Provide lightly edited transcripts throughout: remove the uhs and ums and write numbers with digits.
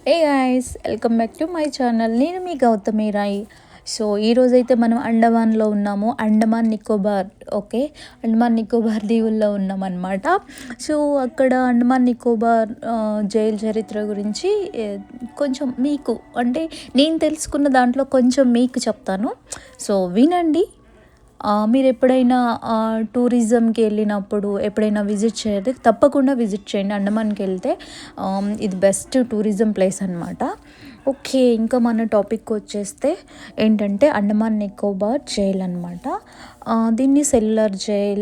A guys, welcome back to my channel. నేను మీ Gautami Roy. So ఈరోజైతే మనం అండమాన్లో ఉన్నాము. అండమాన్ నికోబార్. ఓకే, అండమాన్ నికోబార్ దీవుల్లో ఉన్నాం అనమాట. సో అక్కడ అండమాన్ నికోబార్ జైలు చరిత్ర గురించి కొంచెం మీకు అంటే నేను తెలుసుకున్న దాంట్లో కొంచెం మీకు చెప్తాను. సో వినండి. మీరు ఎప్పుడైనా టూరిజంకి వెళ్ళినప్పుడు ఎప్పుడైనా విజిట్ చేయండి, తప్పకుండా విజిట్ చేయండి. అండమాన్కి వెళ్తే ఇది బెస్ట్ టూరిజం ప్లేస్ అనమాట. ఓకే, ఇంకా మన టాపిక్ వచ్చేస్తే ఏంటంటే అండమాన్ నికోబార్ జైల్ అనమాట. దీన్ని సెల్యులర్ జైల్,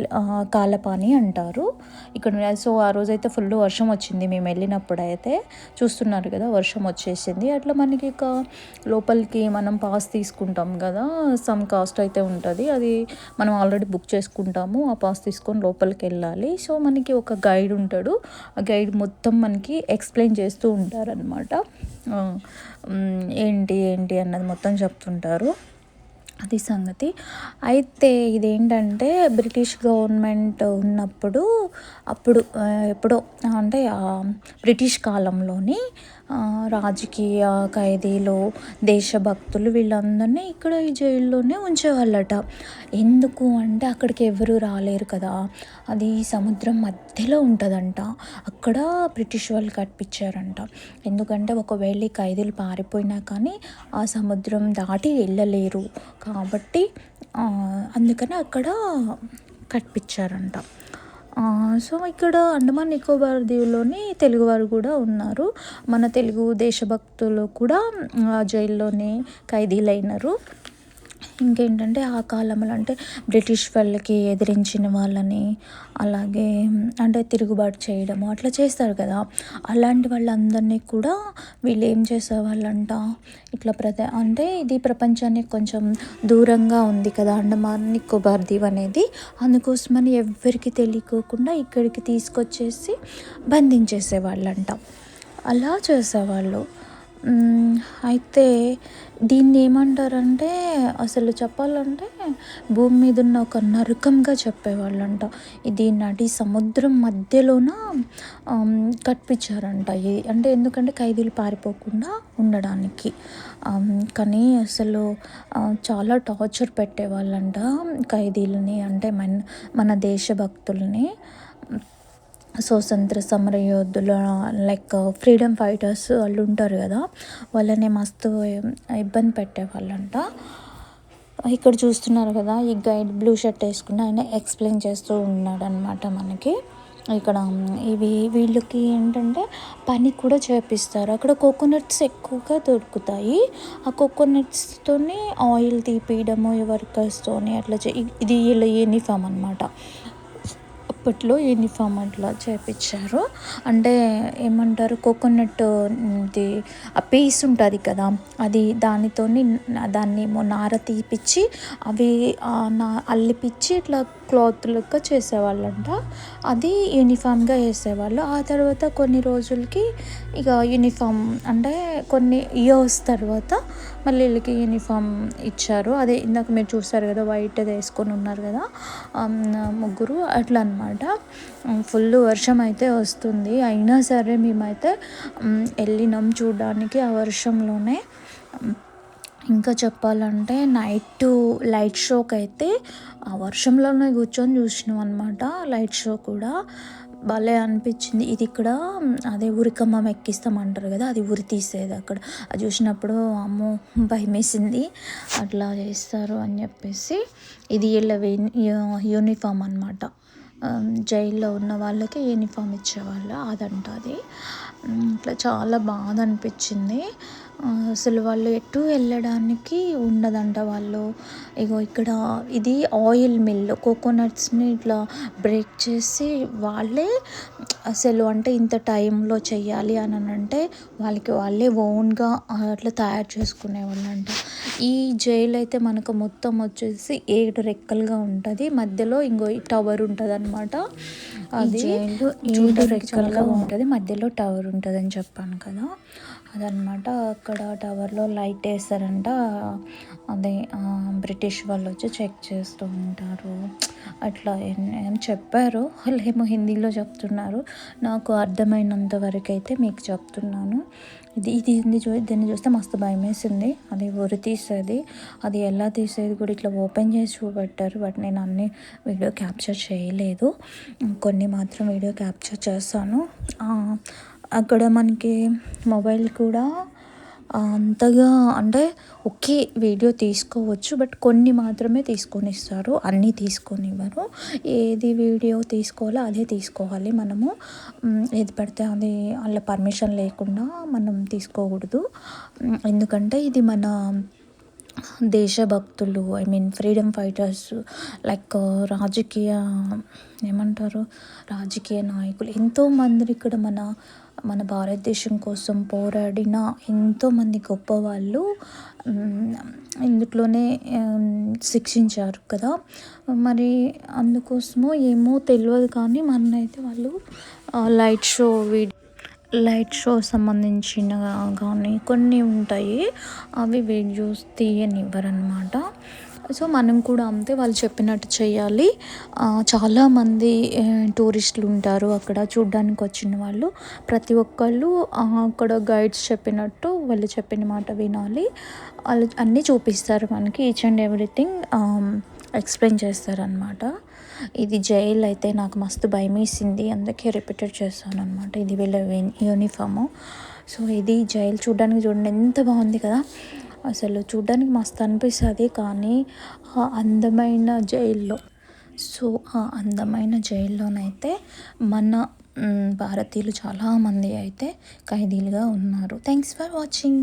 కాలపాని అంటారు ఇక్కడ. సో ఆ రోజైతే ఫుల్ వర్షం వచ్చింది మేము వెళ్ళినప్పుడు. అయితే చూస్తున్నారు కదా, వర్షం వచ్చేసింది. అట్లా మనకి ఇక లోపలికి మనం పాస్ తీసుకుంటాం కదా, సమ్ కాస్ట్ అయితే ఉంటుంది. అది మనం ఆల్రెడీ బుక్ చేసుకుంటాము. ఆ పాస్ తీసుకొని లోపలికి వెళ్ళాలి. సో మనకి ఒక గైడ్ ఉంటాడు. ఆ గైడ్ మొత్తం మనకి ఎక్స్ప్లెయిన్ చేస్తూ ఉంటారనమాట. ఏంటి ఏంటి అన్నది మొత్తం చెప్తుంటారు. అది సంగతి. అయితే ఇదేంటంటే బ్రిటిష్ గవర్నమెంట్ ఉన్నప్పుడు అప్పుడు ఎప్పుడో అంటే బ్రిటిష్ కాలంలోని రాజకీయ ఖైదీలు, దేశభక్తులు వీళ్ళందరినీ ఇక్కడ ఈ జైల్లోనే ఉంచేవాళ్ళట. ఎందుకు అంటే అక్కడికి ఎవరు రాలేరు కదా, అది సముద్రం మధ్యలో ఉంటుందంట. అక్కడ బ్రిటిష్ వాళ్ళు కట్టించారంట. ఎందుకంటే ఒకవేళ ఈ ఖైదీలు పారిపోయినా కానీ ఆ సముద్రం దాటి వెళ్ళలేరు కాబట్టి అందుకని అక్కడ కట్టించారంట. సో ఇక్కడ అండమాన్ నికోబార్ దీవులోని తెలుగువారు కూడా ఉన్నారు. మన తెలుగు దేశభక్తులు కూడా జైల్లోనే ఖైదీలైనారు. ఇంకేంటంటే ఆ కాలంలో అంటే బ్రిటిష్ వాళ్ళకి ఎదిరించిన వాళ్ళని, అలాగే అంటే తిరుగుబాటు చేయడము అట్లా చేస్తారు కదా, అలాంటి వాళ్ళందరినీ కూడా వీళ్ళు ఏం చేసేవాళ్ళంట, ఇట్లా అంటే ఇది ప్రపంచానికి కొంచెం దూరంగా ఉంది కదా అండమాన్ నికోబార్ దీవ్ అనేది. అందుకోసమని ఎవ్వరికి తెలియకోకుండా ఇక్కడికి తీసుకొచ్చేసి బంధించేసేవాళ్ళంట. అలా చేసేవాళ్ళు. అయితే దీన్ని ఏమంటారంటే అసలు చెప్పాలంటే భూమి మీద ఉన్న ఒక నరకంగా చెప్పేవాళ్ళంట. ఇది నడి సముద్రం మధ్యలోన కట్టించారంట. అంటే ఎందుకంటే ఖైదీలు పారిపోకుండా ఉండడానికి. కానీ అసలు చాలా టార్చర్ పెట్టేవాళ్ళంట ఖైదీలని, అంటే మన దేశభక్తుల్ని, స్వతంత్ర సమర యోధులు, లైక్ ఫ్రీడమ్ ఫైటర్స్ వాళ్ళు ఉంటారు కదా, వాళ్ళని మస్తు ఇబ్బంది పెట్టేవాళ్ళంట. ఇక్కడ చూస్తున్నారు కదా, ఈ గైడ్ బ్లూ షర్ట్ వేసుకుని ఆయన ఎక్స్ప్లెయిన్ చేస్తూ ఉన్నాడు అనమాట మనకి. ఇక్కడ వీళ్ళకి ఏంటంటే పని కూడా చేపిస్తారు. అక్కడ కోకోనట్స్ ఎక్కువగా దొరుకుతాయి. ఆ కోకోనట్స్తోని ఆయిల్ తీపియడము ఈ వర్కర్స్తోని అట్లా ఇది వీళ్ళ యూనిఫామ్ అనమాట. అప్పట్లో యూనిఫామ్ అట్లా చేపించారు. అంటే ఏమంటారు, కోకోనట్ ఇది ఆ పీస్ ఉంటుంది కదా, అది దాన్ని నార తీపిచ్చి అవి అల్లిపిచ్చి ఇట్లా క్లాత్ లెక్క చేసేవాళ్ళంట. అది యూనిఫామ్గా వేసేవాళ్ళు. ఆ తర్వాత కొన్ని రోజులకి ఇక యూనిఫామ్ అంటే కొన్ని ఇయర్స్ తర్వాత మళ్ళీ వీళ్ళకి యూనిఫామ్ ఇచ్చారు. అదే ఇందాక మీరు చూస్తారు కదా, వైట్ అది వేసుకొని ఉన్నారు కదా ముగ్గురు, అట్లా అనమాట. ఫుల్ వర్షం అయితే వస్తుంది. అయినా సరే మేమైతే వెళ్ళినాం చూడడానికి ఆ వర్షంలోనే. ఇంకా చెప్పాలంటే లైట్ షోకి అయితే ఆ వర్షంలోనే కూర్చొని చూసినాం అనమాట. లైట్ షో కూడా భలే అనిపించింది. ఇది ఇక్కడ అదే ఉరికమ్మం ఎక్కిస్తామంటారు కదా, అది ఉరి తీసేది అక్కడ. అది చూసినప్పుడు అమ్మో భయం వేసింది, అట్లా చేస్తారు అని చెప్పేసి. ఇది వీళ్ళ యూనిఫామ్ అనమాట. జైల్లో ఉన్న వాళ్ళకి యూనిఫామ్ ఇచ్చేవాళ్ళు అదంట. అది ఇట్లా చాలా బాధ అనిపించింది. అసలు వాళ్ళు ఎటు వెళ్ళడానికి ఉండదంట. వాళ్ళు ఇగో ఇక్కడ ఇది ఆయిల్ మిల్, కోకోనట్స్ని ఇట్లా బ్రేక్ చేసి వాళ్ళే అసలు అంటే ఇంత టైంలో చెయ్యాలి అని అంటే వాళ్ళే ఓన్గా అట్లా తయారు చేసుకునేవాళ్ళంట. ఈ జైలు అయితే మనకు మొత్తం వచ్చేసి 7 రెక్కలుగా ఉంటుంది. మధ్యలో ఇంకో టవర్ ఉంటుంది అనమాట. అది జైలు 7 రెక్కలుగా ఉంటుంది, మధ్యలో టవర్ ఉంటుందని చెప్పాను కదా, అదనమాట. అక్కడ టవర్లో లైట్ వేస్తారంట. అదే బ్రిటిష్ వాళ్ళు వచ్చి చెక్ చేస్తూ ఉంటారు అట్లా ఏం చెప్పారు. వాళ్ళు ఏమో హిందీలో చెప్తున్నారు, నాకు అర్థమైనంత వరకు అయితే మీకు చెప్తున్నాను. దీన్ని చూస్తే మస్తు భయం వేసింది. అది ఉరి తీసేది, అది ఎలా తీసేది కూడా ఇట్లా ఓపెన్ చేసి చూపెట్టారు. బట్ నేను అన్ని వీడియో క్యాప్చర్ చేయలేదు, కొన్ని మాత్రం వీడియో క్యాప్చర్ చేస్తాను. అక్కడ మనకి మొబైల్ కూడా అంతగా అంటే ఓకే వీడియో తీసుకోవచ్చు, బట్ కొన్ని మాత్రమే తీసుకొని ఇస్తారు, అన్నీ తీసుకొని ఇవ్వరు. ఏది వీడియో తీసుకోవాలో అదే తీసుకోవాలి మనము. ఏది పడితే అది వాళ్ళ పర్మిషన్ లేకుండా మనం తీసుకోకూడదు. ఎందుకంటే ఇది మన దేశభక్తులు, I mean freedom fighters, like రాజకీయ నాయకులు ఎంతోమంది ఇక్కడ మన భారతదేశం కోసం పోరాడిన ఎంతోమంది గొప్ప వాళ్ళు ఇందులోనే శిక్షించారు కదా. మరి అందుకోసమో ఏమో తెలియదు, కానీ మనైతే వాళ్ళు లైట్ షో సంబంధించిన కానీ కొన్ని ఉంటాయి, అవి వీడియోస్ తీయనివ్వరనమాట. సో మనం కూడా అంతే, వాళ్ళు చెప్పినట్టు చేయాలి. చాలామంది టూరిస్టులు ఉంటారు అక్కడ చూడ్డానికి వచ్చిన వాళ్ళు. ప్రతి ఒక్కళ్ళు అక్కడ గైడ్స్ చెప్పినట్టు వాళ్ళు చెప్పిన మాట వినాలి. వాళ్ళు అన్నీ చూపిస్తారు మనకి, ఈచ్ అండ్ ఎవ్రీథింగ్ ఎక్స్ప్లెయిన్ చేస్తారనమాట. ఇది జైలు అయితే నాకు మస్తు భయం వేసింది, అందుకే రిపీటెడ్ చేస్తాను అనమాట. ఇది వీళ్ళ యూనిఫాము. సో ఇది జైలు చూడండి ఎంత బాగుంది కదా, అసలు చూడ్డానికి మస్తు అనిపిస్తుంది. కానీ ఆ అందమైన జైల్లోనైతే మన భారతీయులు చాలామంది అయితే ఖైదీలుగా ఉన్నారు. Thanks for watching.